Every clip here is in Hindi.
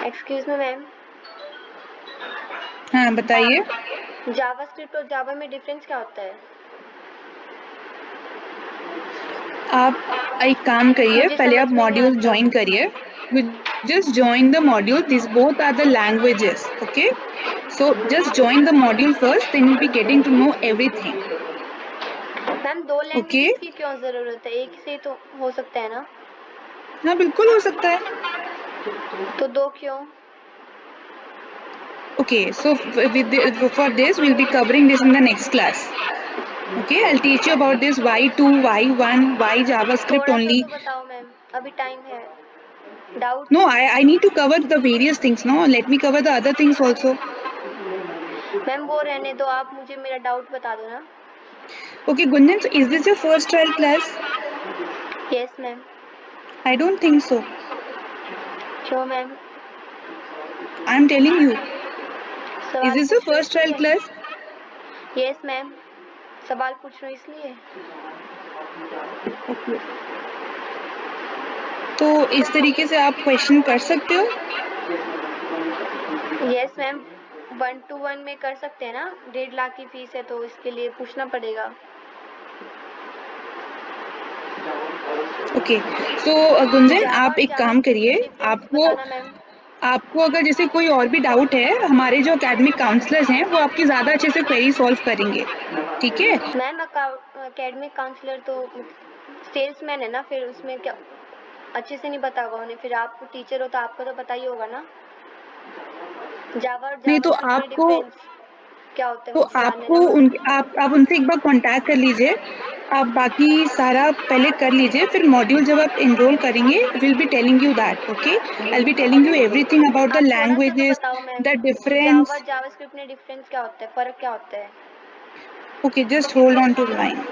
एक्सक्यूज मी मैम, हाँ बताइए। जावास्क्रिप्ट और जावा में डिफरेंस क्या होता है? आप एक काम करिए, मुझे पहले समझ आप में नहीं मॉड्यूल आता। ज्वाइन करिए। Just join the module. These both are the languages. Okay, so just join the module first, then you'll be getting to know everything. Ma'am दो Okay? लैंग्वेजेस की क्यों जरूरत है? एक से तो हो सकता है ना? हाँ बिल्कुल हो सकता है। तो दो क्यों? Okay, so for this we'll be covering this in the next class. Okay, I'll teach you about this Y2, Y1, why JavaScript थोड़ा सा only. तो बताओ मैम, अभी टाइम है। Doubt No, I need to cover the various things. No, let me cover the other things also. Ma'am वो रहने दो, आप मुझे मेरा डाउट बता दो ना। Okay, Gunjan, so is this your first trial class? Yes ma'am. I don't think so. क्यों ma'am? I'm telling you. Is सवाल this your पूछ रहे हो first trial इसलिए? class? यस मैम, सवाल पूछ रहे हो इसलिए। Okay. तो इस तरीके से आप क्वेश्चन कर सकते हो। यस मैम, 1-to-1 में कर सकते हैं ना? 1.5 लाख की फीस है तो इसके लिए पूछना पड़ेगा। ओके, तो गुंजन आप एक काम करिए, आपको बताना मैम। आपको अगर जैसे कोई और भी डाउट है, हमारे जो एकेडमिक काउंसलर्स हैं वो आपकी ज़्यादा अच्छे से क्वेरी सॉल्व करेंगे, ठीक है? मैम एकेडमिक काउंसलर तो सेल्समैन है ना, फिर उसमें क्या अच्छे से नहीं पता होगा उन्हें? फिर आप टीचर हो तो आपको तो पता ही होगा ना। जावा और नहीं तो जावास्क्रिप्ट में आपको डिफरेंस क्या होता है मुझे जानना है ना मैम। आप उनसे एक बार कांटेक्ट कर लीजिए। आप बाकी सारा पहले कर लीजिए, फिर मॉड्यूल जब आप एनरोल करेंगे will be telling you that. Okay, I will be telling you everything about the आप थोड़ा सा तो लैंग्वेजेस, बताओ मैम, द जावा डिफरेंस। और जावास्क्रिप्ट में डिफरेंस क्या होता है, फर्क क्या होता है? Okay, just hold on to the line.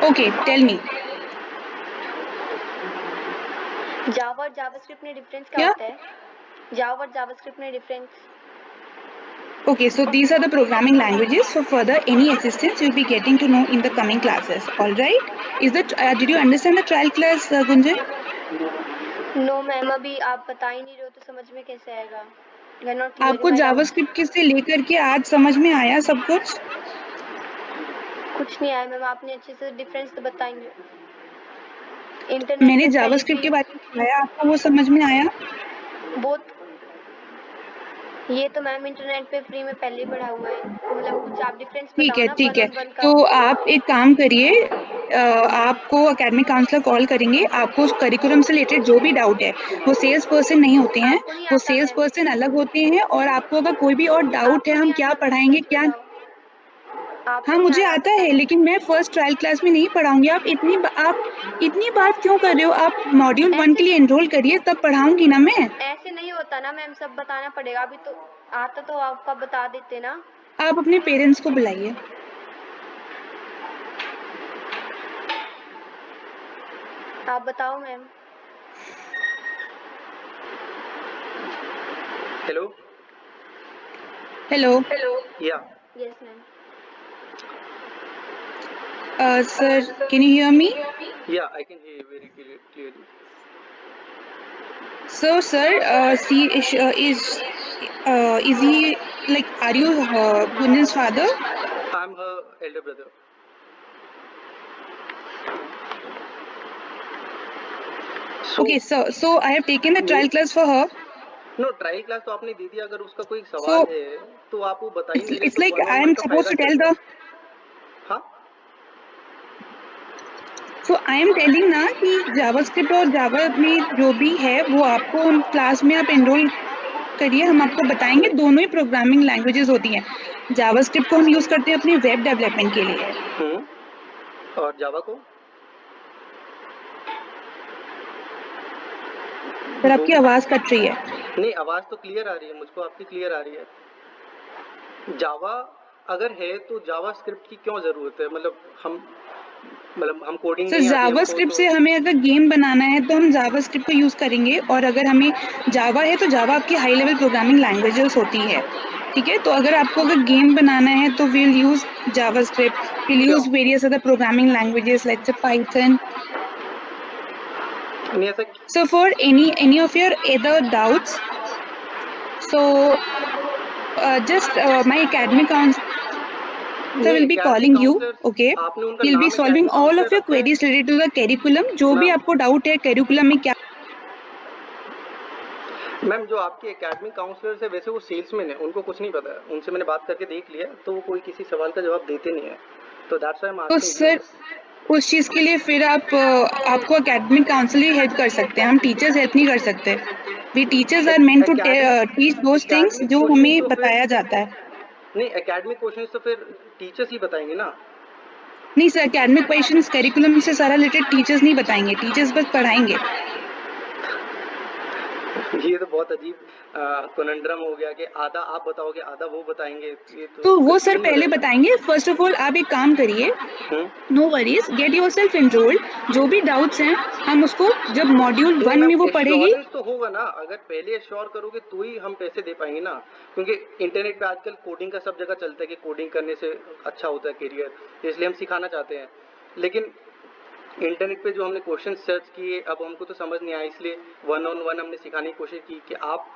Okay, tell me. Java और जावास्क्रिप्ट में डिफरेंस क्या होता है? जावा और जावास्क्रिप्ट में difference. Okay, so these are the programming languages. So further, any assistance you'll be getting to know in the coming classes. All right? Did you understand the trial class, Gunjan? No ma'am, अभी आप बता ही नहीं रहे हो तो समझ में कैसे आएगा? यू आर नॉट क्लियरिंग आपको माय डाउट्स। जावास्क्रिप्ट किससे लेकर के आज समझ में आया सब कुछ? कुछ नहीं आया मैम, आपने अच्छे से डिफरेंस तो बताएंगे। इंटरनेट मैंने पे पहले जावास्क्रिप्ट फ्री के बारे में बताया, आपको वो समझ में आया? बहुत, ये तो मैम इंटरनेट पे फ्री में पहले ही पढ़ा हुआ है, मतलब कुछ आप डिफरेंस ठीक बताओ है, ना ठीक वन है। ऑन वन का। तो आप एक काम करिए, आपको एकेडमिक काउंसलर कॉल करेंगे। आपको उस करिकुलम से रिलेटेड जो भी डाउट है, वो सेल्स पर्सन नहीं होते हैं, आपको नहीं वो आता सेल्स मैम? पर्सन अलग होते हैं। और आपको अगर कोई भी और डाउट है, आपको हम नहीं क्या आता मैम, पढ़ाएंगे सच क्या। बताओ। हाँ आपको नहीं मुझे आ रहा, आप आता है, बताना। लेकिन मैं फर्स्ट ट्रायल क्लास में नहीं पढ़ाऊंगी। आप इतनी बात क्यों कर रहे हो? आप मॉड्यूल 1 ऐसे के लिए एनरोल करिए, तब पढ़ाऊंगी ना मैं। ऐसे नहीं होता ना मैम, सब बताना पड़ेगा। अभी तो आता तो आपका बता देते ना। आप अपने पेरेंट्स को बुलाइए। आप बताओ ma'am. Hello? Hello Yeah. Yes ma'am. Sir, can you hear me? Yeah, I can hear you very clearly. So sir, is he, like, are you Gunjan's father? I'm her elder brother. Okay, so I have taken the trial class for her. No, trial class तो आपने दे दिया। अगर उसका कोई So सवाल है तो आप वो बता ही नहीं रहे, it's तो like one I on one am का supposed फायदा to क्या tell हुआ? the. हाँ, So I am telling ना कि जावास्क्रिप्ट और जावा में जो भी है वो आपको उन क्लास में आप एनरोल करिए, हम आपको बताएंगे। दोनों ही प्रोग्रामिंग लैंग्वेजेस होती हैं। जावास्क्रिप्ट को हम यूज करते हैं अपने वेब डेवलपमेंट के लिए। और जावा को? सर आपकी आवाज कट रही है। नहीं, आवाज तो क्लियर आ रही है मुझको, आपकी क्लियर आ रही है। जावा अगर है तो जावास्क्रिप्ट की क्यों जरूरत है? मतलब हम कोडिंग सर नहीं आती हमको जावास्क्रिप्ट तो। से हमें अगर गेम बनाना है तो हम जावास्क्रिप्ट को यूज करेंगे, और अगर हमें जावा है तो जावा आपकी हाई लेवल प्रोग्रामिंग लैंग्वेजेस होती है, ठीक है। तो अगर गेम बनाना है तो वील यूज जावास्क्रिप्ट, वील क्यों use various other programming languages like से पाइथन. नहीं ऐसा? So for any of your other doubts, so just my academic counselor नहीं will be academic calling you, counsellor, okay? आपने उनका He'll be नाम solving academic all counsellor of your रखा है? queries related to the curriculum. जो भी मैम आपको डाउट है करिकुलम में क्या. मैम जो आपके एकेडमिक काउंसलर है वैसे वो सेल्समैन है, उनको कुछ नहीं पता है। उनसे मैंने बात करके देख लिया तो वो कोई किसी सवाल का जवाब देते नहीं है, तो दैट्स व्हाई आई एम तो आस्किंग यू। सर उस चीज के लिए फिर आपको एकेडमिक काउंसलर ही हेल्प कर सकते हैं, हम टीचर्स हेल्प नहीं कर सकते. We teachers are meant to teach those things academic जो क्वेश्चन हमें तो फिर बताया जाता है. नहीं, एकेडमिक क्वेश्चन तो फिर टीचर्स ही बताएंगे ना। नहीं सर, एकेडमिक क्वेश्चंस करिकुलम से सारा रिलेटेड टीचर्स नहीं बताएंगे, टीचर्स बस पढ़ाएंगे. ये तो बहुत अजीब कनंड्रम हो गया कि आधा आप बताओगे आधा वो बताएंगे, ये तो तो वो सर कंफ्यूजन हो पहले जाएगा ना। बताएंगे. फर्स्ट ऑफ ऑल आप एक काम करिए, hmm? No worries, get yourself enrolled. जो भी डाउट्स हैं हम उसको जब मॉड्यूल नहीं 1 मैम, में वो पढ़ेगी. एश्योरेंस तो होगा ना, अगर पहले एश्योर करोगे तो ही हम पैसे दे पाएंगे ना। क्योंकि इंटरनेट पे आजकल कोडिंग का सब जगह चलता है कि कोडिंग करने से अच्छा होता है करियर, इसलिए हम सिखाना चाहते हैं। लेकिन इंटरनेट पे जो हमने क्वेश्चन सर्च किए, अब हमको तो समझ नहीं आया, इसलिए 1-on-1 हमने सिखाने की कोशिश की कि आप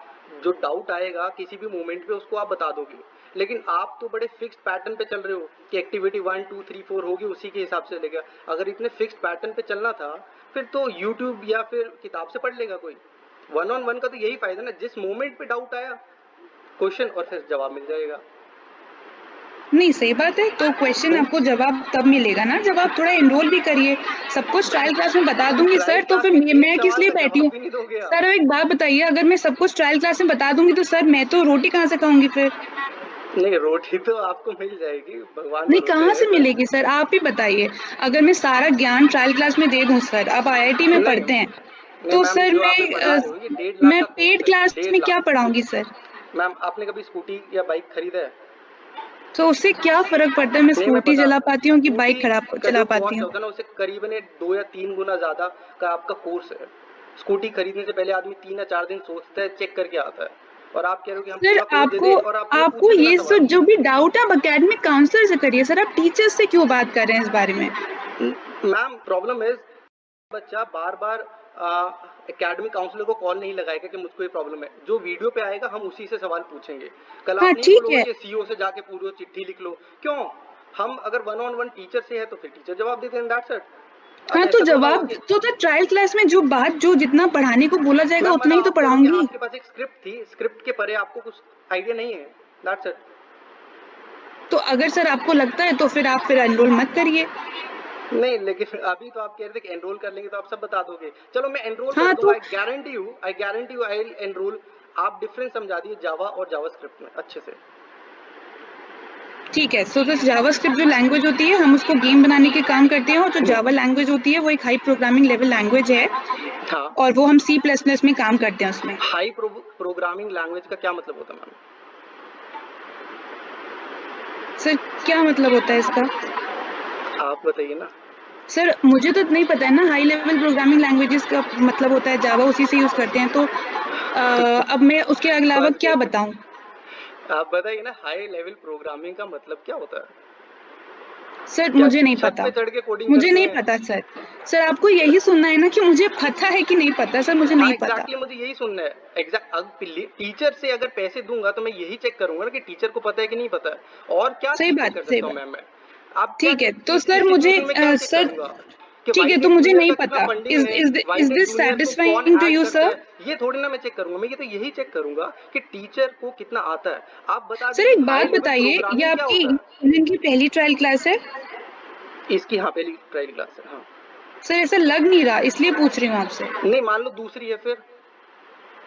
जो डाउट आएगा किसी भी मोमेंट पे उसको आप बता दोगे। लेकिन आप तो बड़े फिक्स्ड पैटर्न पे चल रहे हो कि एक्टिविटी 1 2 3 4 होगी, उसी के हिसाब से चलेगा। अगर इतने फिक्स्ड पैटर्न पे चलना था फिर तो यूट्यूब या फिर किताब से पढ़ लेगा कोई। 1-on-1 का तो यही फायदा ना, जिस मोमेंट पे डाउट आया क्वेश्चन और फिर जवाब मिल जाएगा। नहीं सही बात है, तो क्वेश्चन आपको जवाब तब मिलेगा ना जब आप थोड़ा एनरोल भी करिए. सब कुछ ट्रायल क्लास में बता दूंगी ट्रायल सर, तो क्लास फिर में एक मैं किस सवाल लिए का बैठी जवाब हूँ. भी नहीं दोगे आप। सर एक बात बताइए, अगर मैं सब कुछ ट्रायल क्लास में बता दूंगी तो सर मैं तो रोटी कहाँ से खाऊंगी फिर. नहीं, रोटी तो आपको मिल जाएगी, भगवान नहीं भरोसे कहाँ है से बस। मिलेगी सर, आप ही बताइए. अगर मैं सारा ज्ञान ट्रायल क्लास में दे दूं सर, आप आईआईटी में नहीं पढ़ते हैं, नहीं तो मैम, सर जो आप ये पढ़ा रहे हो ये 1.5 लाख मैं का पेड कोर्स है, क्लास में 1.5 लाख। क्या पढ़ाऊंगी सर. मैम आपने कभी स्कूटी या बाइक खरीदा है? तो उससे क्या फर्क पड़ता है, मैं नहीं मैं स्कूटी बता चला रहा हूँ, पाती हूँ कि स्कूटी बाइक का चला जो पाती कॉस्ट हूँ. होता है ना उससे करीबन 2 या 3 गुना ज्यादा का आपका कोर्स है। स्कूटी खरीदने से पहले आदमी 3 या 4 दिन सोचता है, चेक करके आता है, और आप कह रहे हो कि हम सर पूरा कोर्स दे आपको दें और आप वो आपको पूछे बिना ये सवाल। सब जो भी डाउट है आप एकेडमिक काउंसलर से करिए सर, आप टीचर्स से क्यों बात कर रहे हैं इस बारे में. मैम प्रॉब्लम है, बच्चा बार बार एकेडमिक काउंसलर को कॉल नहीं लगाएगा कि मुझको ये प्रॉब्लम है। जो वीडियो पे आएगा हम उसी से सवाल पूछेंगे। कल हाँ आप नहीं ठीक बोलोगे है. कि सीईओ से जाके पूरी चिट्ठी लिख लो। क्यों? हम अगर 1-on-1 टीचर से है तो फिर टीचर जवाब देते हैं, दैट्स इट। हाँ तो ऐसा तो ना हो जवाब कि तो ट्रायल क्लास में जो बात जो जितना पढ़ाने को बोला जाएगा मैम उतना मतलब ही तो आप कह रहे हो कि पढ़ाऊंगी. आपके पास एक स्क्रिप्ट थी, स्क्रिप्ट के परे आपको कुछ आइडिया नहीं है, दैट्स इट। तो अगर सर आपको लगता है तो फिर एनरोल मत करिए. नहीं लेकिन अभी तो आप कह रहे थे कि एनरोल कर लेंगे तो आप सब बता दोगे। चलो मैं एनरोल कर हाँ दूंगा, तो I guarantee you I will enrol. आप डिफरेंस समझा दिए जावा और जावास्क्रिप्ट में अच्छे से। ठीक है. सो जावास्क्रिप्ट जो लैंग्वेज होती है हम उसको गेम बनाने के काम करते हैं, और जो जावा लैंग्वेज होती है वो एक हाई प्रोग्रामिंग लेवल लैंग्वेज है, हाँ, और वो हम C++ में काम करते हैं उसमें. हाई प्रोग्रामिंग लैंग्वेज का क्या मतलब होता है मैम? सर क्या मतलब होता है इसका. आप बताइए ना। सर मुझे तो नहीं पता है ना, हाई लेवल प्रोग्रामिंग लैंग्वेजेस का मतलब होता है जावा, उसी से यूज करते हैं. तो अब मैं उसके अलावा फंस क्या गए। बताऊं. आप बताइए ना, हाई लेवल प्रोग्रामिंग का मतलब क्या होता है? सर क्या मुझे नहीं छत पता, पे चढ़ के कोडिंग मुझे करते नहीं हैं? पता सर. सर आपको यही सुनना है ना कि मुझे पता है कि नहीं पता. सर मुझे हाँ नहीं पता. एग्जैक्टली, मुझे यही सुनना है। एग्जैक्ट, टीचर से अगर पैसे दूंगा तो मैं यही चेक करूंगा ना कि टीचर को पता है कि नहीं पता है। और क्या सही चीज चेक बात, कर सही सकता हूँ बात. मैम मैं? आप क्या ठीक है तो इस सर मुझे सिचुएशन में क्या चेक सर करूंगा कि ठीक है, वाइट तो हेड मुझे जूनियर नहीं का कितना पता. फंडिंग इज है, is white is head this junior को कौन सेटिस्फाइंग टू हैक यू करता सर. है, ये थोड़ी ना मैं चेक करूंगा। मैं ये तो यही चेक करूंगा कि टीचर को कितना आता है। आप बता सर दीजिए एक हाई बात लेवल बताइए, ये प्रोग्रामिंग क्या आपकी होता है। इनकी पहली ट्रायल क्लास है. इसकी हाँ पहली ट्रायल क्लास है। हाँ सर ऐसा लग नहीं रहा, इसलिए पूछ रही हूँ आपसे. नहीं, मान लो दूसरी है फिर,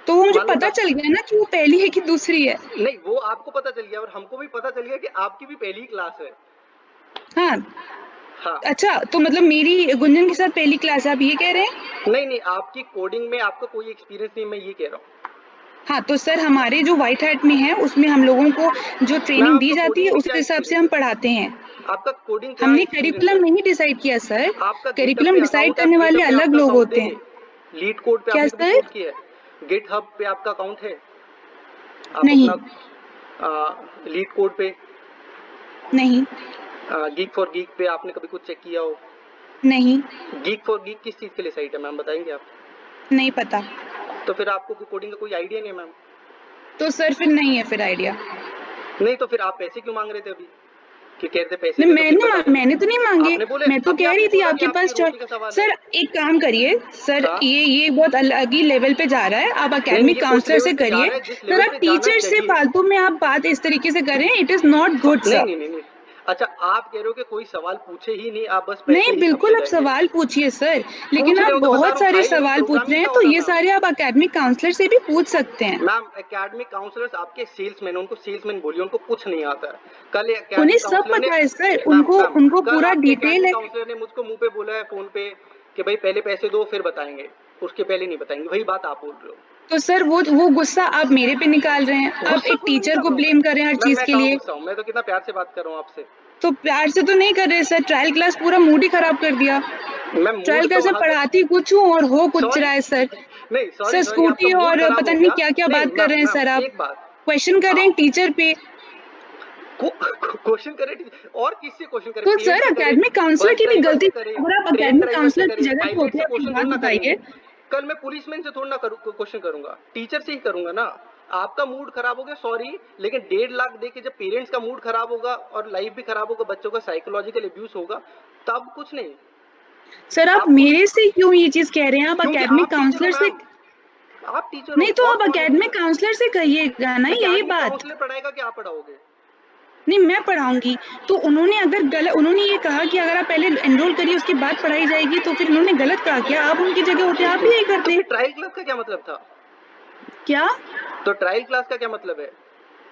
तो वो मुझे मान लो पता 10। चल गया ना कि वो पहली है कि दूसरी है. नहीं वो आपको पता चल गया और हमको भी पता चल गया कि आपकी भी पहली क्लास है। हाँ. हाँ। अच्छा तो मतलब मेरी गुंजन के साथ पहली क्लास है, आप ये कह रहे हैं. नहीं नहीं, आपकी कोडिंग में आपका कोई एक्सपीरियंस नहीं, मैं ये कह रहा हूँ। हाँ, तो सर हमारे जो व्हाइट हैट में है उसमें हम लोगों को जो ट्रेनिंग दी जाती है उस हिसाब से हम पढ़ाते हैं। आपका कोडिंग क्या हमने एक्सपीरियंस करिकुलम है? नहीं डिसाइड किया सर, आपका गिटहब करिकुलम पे डिसाइड अकाउंट है? करने वाले गिटहब पे अलग आपका लोग अकाउंट होते है? हैं। लीड कोड पे क्या आपने कभी सर? कोड किया है? गिटहब पे आपका अकाउंट है? आप नहीं। अपना लीड कोड पे, नहीं। गीक फॉर गीक पे आपने कभी कुछ चेक किया हो? नहीं। गीक फॉर गीक किस चीज़ के लिए साइट है मैम, बताएंगे आप? नहीं पता। तो फिर आपको कोडिंग का कोई आइडिया नहीं है मैम? तो सर फिर नहीं है फिर आइडिया। नहीं तो फिर आप पैसे क्यों मांग रहे थे अभी कि कहते पैसे दे तो फिर बता दो? मैंने तो नहीं मांगे, आपने बोले, मैं तो अभी कह आपने रही थी बोला कि आपके आपकी पास रोटी का सवाल है। सर एक काम करिए सर, हाँ? ये बहुत अलग ही लेवल पे जा रहा है, आप नहीं एकेडमिक ये उस काउंसलर लेवल से पे जा करिए रहा है जिस सर, लेवल आप पे जाना टीचर से चाहिए। फालतू में आप बात इस तरीके से कर रहे हैं, इट इज नॉट गुड नहीं सर। नहीं नहीं नहीं, अच्छा आप कह रहे हो कि कोई सवाल पूछे ही नहीं, आप बस पैसे नहीं ही बिल्कुल छपते आप जाएंगे। सवाल पूछिए सर, लेकिन पूछ रहे आप हो तो बता रहा बहुत हूँ, सारे हाई लेवल सवाल पूछ रहे प्रोग्रामिंग हैं क्या तो होता है ये मैम? सारे आप एकेडमिक काउंसलर से भी पूछ सकते हैं। मैम एकेडमिक काउंसलर्स आपके सेल्समैन, उनको सेल्समैन बोलिए, उनको कुछ नहीं आता है। कल उन्हें एकेडमिक सब काउंसलर ने, पता है सर, मैम उनको मैम उनको कल पूरा आपके डिटेल एकेडमिक है। काउंसलर ने मुझको मुंह पे बोला है फोन पे कि भाई पहले पैसे दो फिर बताएंगे, उसके पहले नहीं बताएंगे, वही बात आप बोल रहे हो। तो सर वो गुस्सा आप मेरे पे निकाल रहे हैं, आप गुस्सा एक क्यों नहीं टीचर कर को रहा हूँ ब्लेम कर रहे हैं हर मैम, चीज मैं के कहाँ लिए। गुस्सा हूँ, मैं तो कितना प्यार से बात कर रहा हूँ आपसे। तो प्यार से तो नहीं कर रहे सर, ट्रायल क्लास पूरा मूड ही खराब कर दिया। मैं ट्रायल मूड तो क्लास में वहां से, पढ़ाती कुछ हूँ और हो कुछ सॉरी रहा है सर। नहीं सॉरी सर सॉरी आपका स्कूटी मूड और खराब पता हो नहीं गया। क्या क्या नहीं बात कर रहे हैं मैम सर, आप एक बात, क्वेश्चन कर रहे हैं आप टीचर पे। क्वेश्चन करे और किससे क्वेश्चन करे? तो पेरेंट्स सर से करे, एकेडमिक काउंसलर बस की भी ड्राइवर गलती से है, करे, अगर आप ट्रेन एकेडमिक ड्राइवर से काउंसलर की करे, जगह पे पायलट होते से हैं अपनी क्वेश्चन बात थोड़ा ना करेंगे। बताइए। कल मैं पुलिसमैन से थोड़ा ना क्वेश्चन करूंगा, टीचर से ही करूंगा ना। आपका मूड खराब हो गया सॉरी, लेकिन 1.5 लाख दे के जब पेरेंट्स का मूड खराब होगा और लाइफ भी खराब होगा, बच्चों का साइकोलॉजिकल अब्यूज होगा, तब कुछ नहीं। सर आप आपको मेरे से क्यों ये चीज कह रहे हैं, आप क्योंकि एकेडमिक आप टीचर हो काउंसलर से। मैम, आप टीचर हो नहीं तो और आप कौन है एकेडमिक टीचर? काउंसलर से कहिएगा ना यही एकेडमिक बात। काउंसलर पढ़ाएगा कि आप पढ़ाओगे? नहीं मैं पढ़ाऊंगी, तो उन्होंने अगर गलत, उन्होंने ये कहा कि अगर आप पहले एनरोल करिए उसके बाद पढ़ाई जाएगी, तो फिर उन्होंने गलत कहा क्या? आप उनकी जगह होते आप भी यही तो करते। फिर ट्रायल क्लास का क्या मतलब था? क्या? तो ट्रायल क्लास का क्या मतलब है?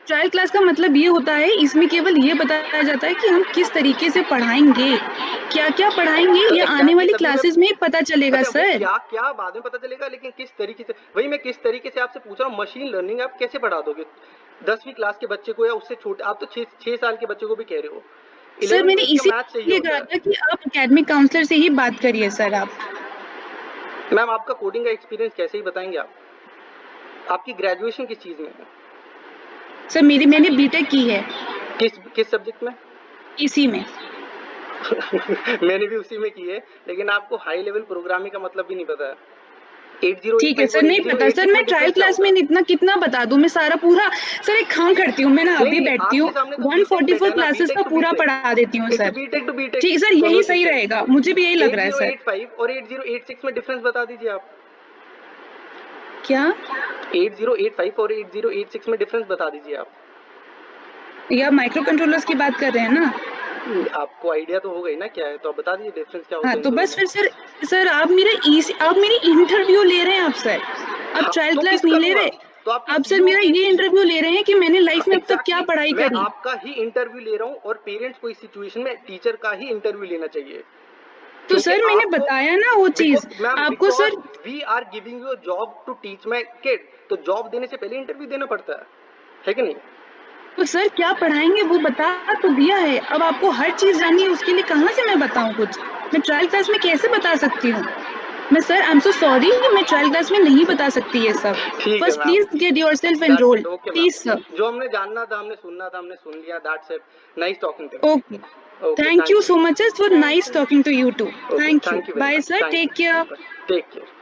ट्रायल क्लास का मतलब ये होता है, इसमें केवल ये बताया जाता है कि हम किस तरीके से पढ़ाएंगे, क्या क्या पढ़ाएंगे, तो ये आने एग्जैक्टली वाली तभी मैं, क्लासेस में ही पता चलेगा अच्छा वो सर। क्या क्या बाद में पता चलेगा, लेकिन किस तरीके से, वही मैं किस तरीके से आपसे पूछ रहा हूँ। मशीन लर्निंग आप कैसे पढ़ा दोगे 10वीं क्लास के बच्चे को, या उससे छोटे? आप तो 6 साल के बच्चे को भी कह रहे हो। सर 11 मैंने बेस का मैथ चाहिए इसीलिए होता कहा है। था कि आप एकेडमिक काउंसलर से ही बात करिए सर आप। मैम आपका कोडिंग का एक्सपीरियंस कैसे ही बताएंगे आप? आपकी ग्रेजुएशन किस चीज में है? सर मैंने बीटेक की है। किस सब्जेक्ट में? इसी में। मैंने भी उसी में की है, लेकिन आपको हाई लेवल प्रोग्रामिंग का मतलब भी नहीं पता है। ठीक है 8085 सर, और नहीं पता सर, 8086 मैं में ट्रायल डिफरेंस क्या क्लास में होगा? इतना कितना बता दूं, मैं सारा पूरा सर एक काम करती हूँ, मैं ना नहीं अभी नहीं, बैठती हूँ, आपके सामने तो बीटेक बैठा 144 है ना, क्लासेस बीटेक का टू पूरा बीटेक, पढ़ा देती हूँ it's sir. BTech to BTech ठीक सर, यही सही कन्वर्सेशन। रहेगा, मुझे भी यही लग रहा है सर। 8085 और 8086 में डिफरेंस बता दीजिए आप। क्या? 8085 और 8086 में डिफरेंस बता दीजिए आप। ये आप माइक्रो कंट्रोलर्स की बात कर रहे हैं ना? आपको आइडिया तो होगा ही ना क्या है, तो आप बता दीजिए डिफरेंस क्या हाँ होता है इन तो दोनों बस में। फिर सर आप मेरी इंटरव्यू ले रहे हैं आप सर, आप हाँ ट्रायल तो क्लास किसका नहीं ले लूंगा? रहे। तो आपके आप सर सीईओ मेरा के ये इंटरव्यू ले रहे हैं कि मैंने लाइफ में अब तक क्या एग्जैक्टली पढ़ाई मैं करी। आपका ही इंटरव्यू ले रहा हूँ, और पेरेंट्स को इस सिचुएशन में टीचर का ही इंटरव्यू लेना चाहिए, तो क्योंकि सर मैंने आपको, बताया ना वो चीज बिकॉज मैम आपको because sir. We are giving you job to teach my kid, तो जॉब देने से पहले इंटरव्यू देना पड़ता है कि नहीं? तो सर क्या पढ़ाएंगे वो बता तो दिया है, अब आपको हर चीज जाननी है, उसके लिए कहाँ से मैं बताऊं कुछ? मैं ट्रायल क्लास में कैसे बता सकती हूँ? मैं sir I am so sorry, मैं ट्रायल क्लास में नहीं बता सकती ये सब। ठीक है first ma'am, please get yourself that's enrolled it, okay ma'am. Please sir. जो हमने जानना था, हमने सुनना था, हमने सुन लिया, that's it. Nice talking to okay, you. Okay thank thank you you. So much for nice talking to you too. Okay thank you, thank you very bye much, sir, thank take care. You, take care.